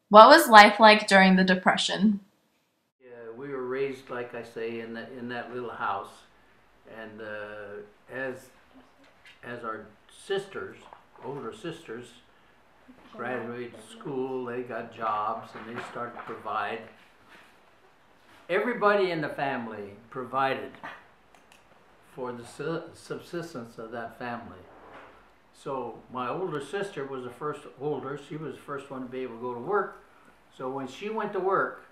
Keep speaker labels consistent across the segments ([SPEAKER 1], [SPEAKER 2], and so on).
[SPEAKER 1] What was life like during the Depression?
[SPEAKER 2] Yeah, we were raised, like I say, in that little house, and as our sisters, older sisters, graduated school, they got jobs, and they started to provide. Everybody in the family provided for the subsistence of that family. So my older sister was the first she was the first one to be able to go to work. So when she went to work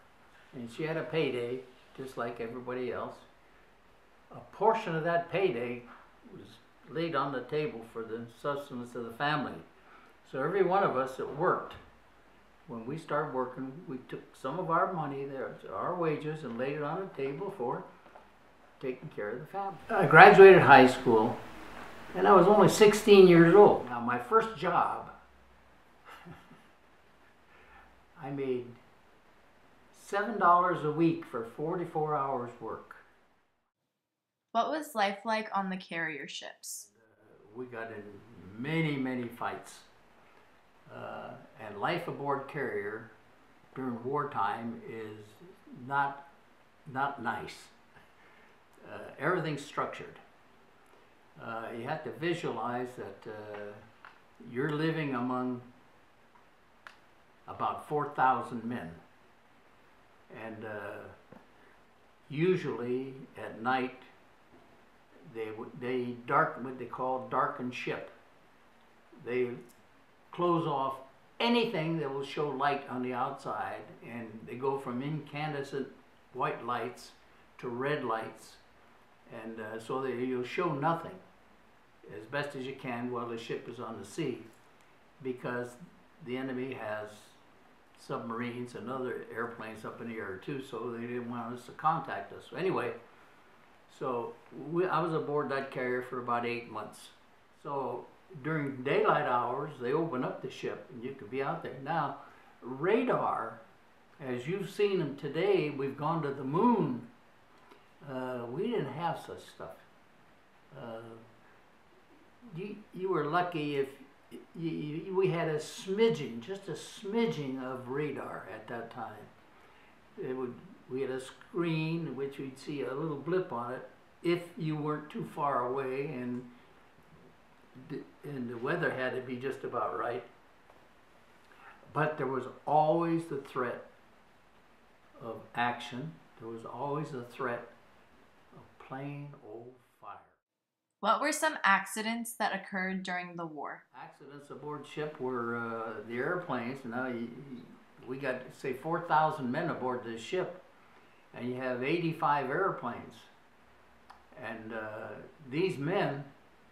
[SPEAKER 2] and she had a payday, just like everybody else, a portion of that payday was laid on the table for the sustenance of the family. So every one of us that worked, when we started working, we took some of our money there, our wages, and laid it on the table for taking care of the family. I graduated high school, and I was only 16 years old. Now, my first job, I made $7 a week for 44 hours work.
[SPEAKER 1] What was life like on the carrier ships?
[SPEAKER 2] We got in many, many fights. And life aboard carrier during wartime is not nice. Everything's structured. You have to visualize that you're living among about 4,000 men, and usually at night they darken, what they call darken ship. They close off anything that will show light on the outside, and they go from incandescent white lights to red lights, and so that you'll show nothing as best as you can while the ship is on the sea, because the enemy has submarines and other airplanes up in the air too, so they didn't want us to contact us. Anyway, so I was aboard that carrier for about 8 months. So during daylight hours, they open up the ship and you could be out there. Now, radar, as you've seen them today, we've gone to the moon. We didn't have such stuff. You were lucky if we had a smidgen, just a smidgen of radar at that time. We had a screen in which we'd see a little blip on it if you weren't too far away, and the weather had to be just about right. But there was always the threat of action. There was always the threat of plain old fire.
[SPEAKER 1] What were some accidents that occurred during the war?
[SPEAKER 2] Accidents aboard ship were the airplanes. Now we got, say, 4,000 men aboard this ship, and you have 85 airplanes. And these men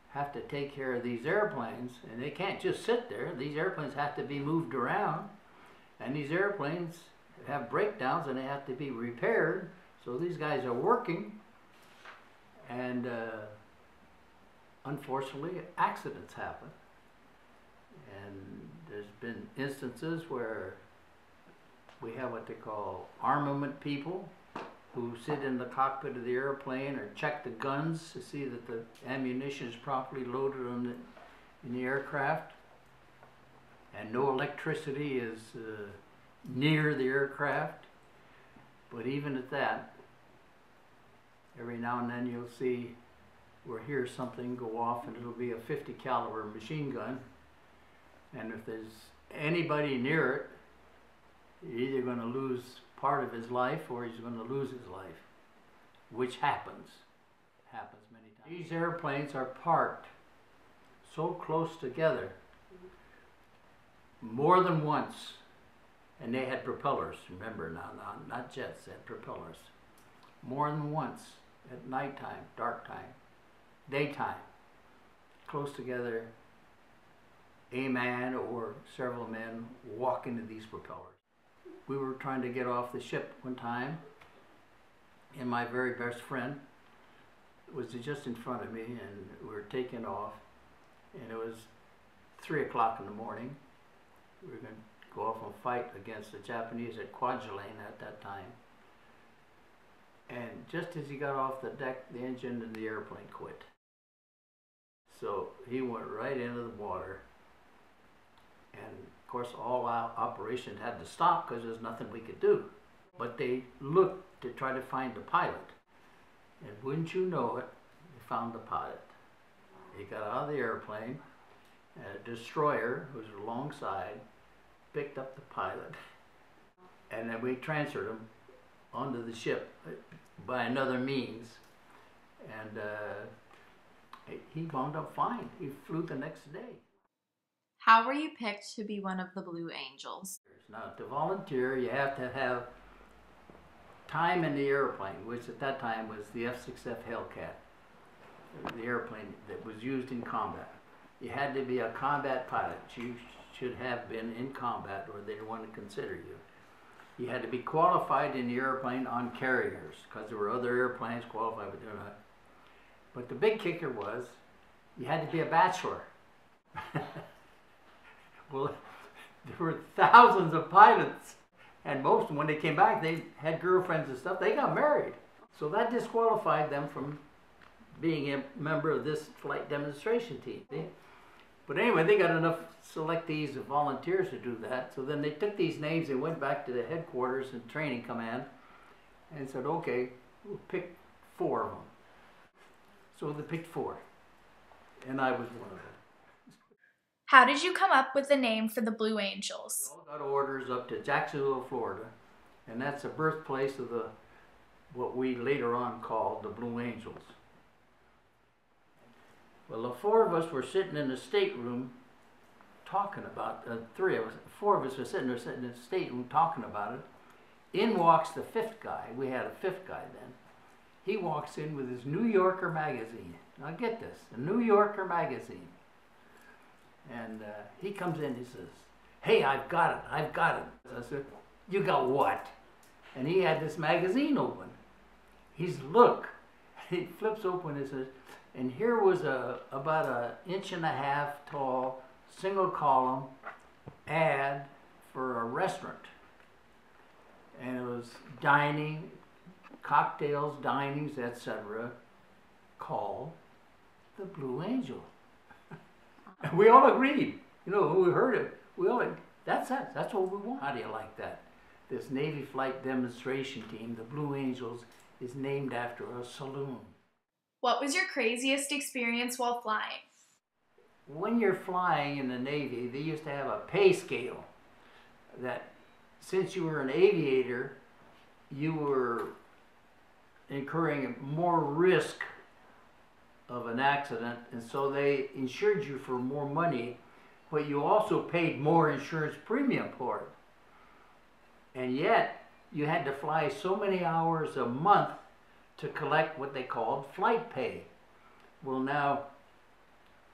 [SPEAKER 2] have to take care of these airplanes, and they can't just sit there. These airplanes have to be moved around, and these airplanes have breakdowns and they have to be repaired. So these guys are working, and unfortunately accidents happen. And there's been instances where we have what they call armament people who sit in the cockpit of the airplane or check the guns to see that the ammunition is properly loaded in the aircraft, and no electricity is near the aircraft. But even at that, every now and then you'll see or hear something go off, and it'll be a 50 caliber machine gun, and if there's anybody near it, you're either going to lose part of his life or he's going to lose his life, which happens many times. These airplanes are parked so close together more than once, and they had propellers. Remember now, not jets, they had propellers. More than once at nighttime, dark time, daytime, close together, a man or several men walk into these propellers. We were trying to get off the ship one time, and my very best friend was just in front of me, and we were taking off, and it was 3 o'clock in the morning. We were going to go off and fight against the Japanese at Kwajalein at that time. And just as he got off the deck, the engine in the airplane quit. So he went right into the water. And of course, all our operations had to stop because there's nothing we could do. But they looked to try to find the pilot. And wouldn't you know it, they found the pilot. He got out of the airplane, and a destroyer who was alongside picked up the pilot, and then we transferred him onto the ship by another means. And he wound up fine. He flew the next day.
[SPEAKER 1] How were you picked to be one of the Blue Angels?
[SPEAKER 2] Now, to volunteer, you have to have time in the airplane, which at that time was the F-6F Hellcat, the airplane that was used in combat. You had to be a combat pilot. You should have been in combat or they'd want to consider you. You had to be qualified in the airplane on carriers because there were other airplanes qualified, but they're not. But the big kicker was you had to be a bachelor. Well, there were thousands of pilots, and most of them, when they came back, they had girlfriends and stuff. They got married. So that disqualified them from being a member of this flight demonstration team. But anyway, they got enough selectees of volunteers to do that. So then they took these names and went back to the headquarters and training command and said, okay, we'll pick 4 of them. So they picked 4, and I was one of them.
[SPEAKER 3] How did you come up with the name for the Blue Angels?
[SPEAKER 2] We all got orders up to Jacksonville, Florida, and that's the birthplace of what we later on called the Blue Angels. Well, the 4 of us were sitting in the stateroom talking about, 4 of us were sitting in the stateroom talking about it. In walks the 5th guy. We had a 5th guy then. He walks in with his New Yorker magazine. Now get this, a New Yorker magazine. And he comes in, he says, hey, I've got it, I've got it. I said, you got what? And he had this magazine open. He's, look. He flips open and says, and here was about 1.5 inches tall, single column ad for a restaurant. And it was dining, cocktails, dinings, etc., called the Blue Angel. And we all agreed. You know, when we heard it, we all, that's us. That's what we want. How do you like that? This Navy flight demonstration team, the Blue Angels, is named after a saloon.
[SPEAKER 3] What was your craziest experience while flying?
[SPEAKER 2] When you're flying in the Navy, they used to have a pay scale that since you were an aviator, you were incurring more risk of an accident, and so they insured you for more money, but you also paid more insurance premium for it. And yet, you had to fly so many hours a month to collect what they called flight pay. Well, now,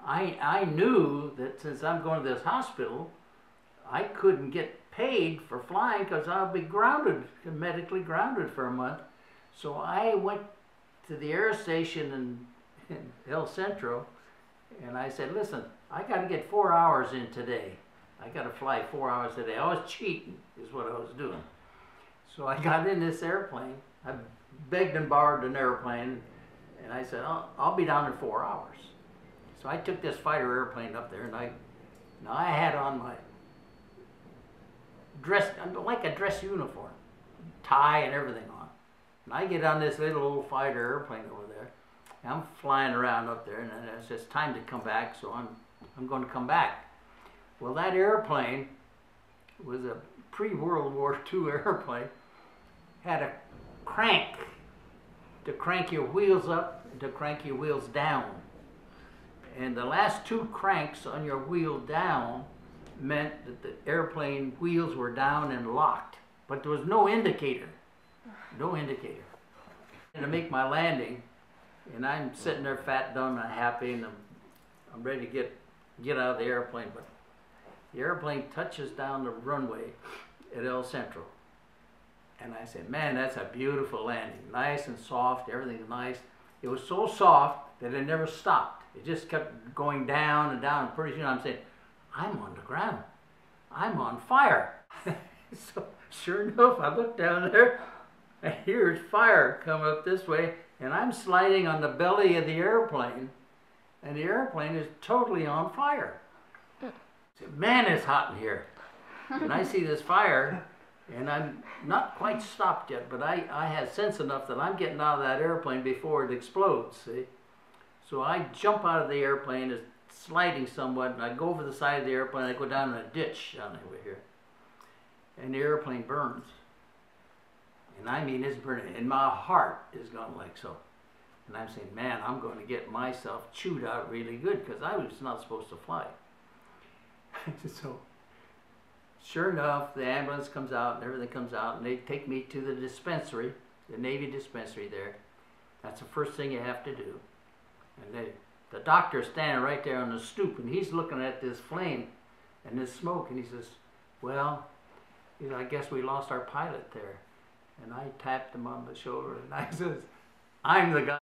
[SPEAKER 2] I knew that since I'm going to this hospital, I couldn't get paid for flying because I'll be grounded, medically grounded for a month. So I went to the air station in El Centro, and I said, listen, I got to get 4 hours in today. I got to fly 4 hours a day. I was cheating, is what I was doing. So I got in this airplane. I begged and borrowed an airplane, and I said, I'll be down in 4 hours. So I took this fighter airplane up there, and I had on my dress, like a dress uniform, tie and everything on. And I get on this little old fighter airplane over there. And I'm flying around up there, and it's just time to come back, so I'm going to come back. Well, that airplane was a pre-World War II airplane, had a crank to crank your wheels up and to crank your wheels down. And the last 2 cranks on your wheel down meant that the airplane wheels were down and locked, but there was no indicator, no indicator. And to make my landing, and I'm sitting there fat, dumb, and happy, and I'm ready to get out of the airplane, but the airplane touches down the runway at El Centro. And I said, man, that's a beautiful landing. Nice and soft, everything's nice. it was so soft that it never stopped. It just kept going down and down. And pretty soon I'm saying, I'm on the ground. I'm on fire. So sure enough, I look down there, and here's fire coming up this way, and I'm sliding on the belly of the airplane, and the airplane is totally on fire. I said, man, it's hot in here. And I see this fire, and I'm not quite stopped yet, but I had sense enough that I'm getting out of that airplane before it explodes, see? So I jump out of the airplane, it's sliding somewhat, and I go over the side of the airplane, I go down in a ditch down over here. And the airplane burns. And I mean, it's burning, and my heart is going like so. And I'm saying, man, I'm going to get myself chewed out really good, because I was not supposed to fly. So, sure enough, the ambulance comes out and everything comes out, and they take me to the dispensary, the Navy dispensary there. That's the first thing you have to do. And the doctor's standing right there on the stoop, and he's looking at this flame and this smoke, and he says, well, I guess we lost our pilot there. And I tapped him on the shoulder, and I says, I'm the guy.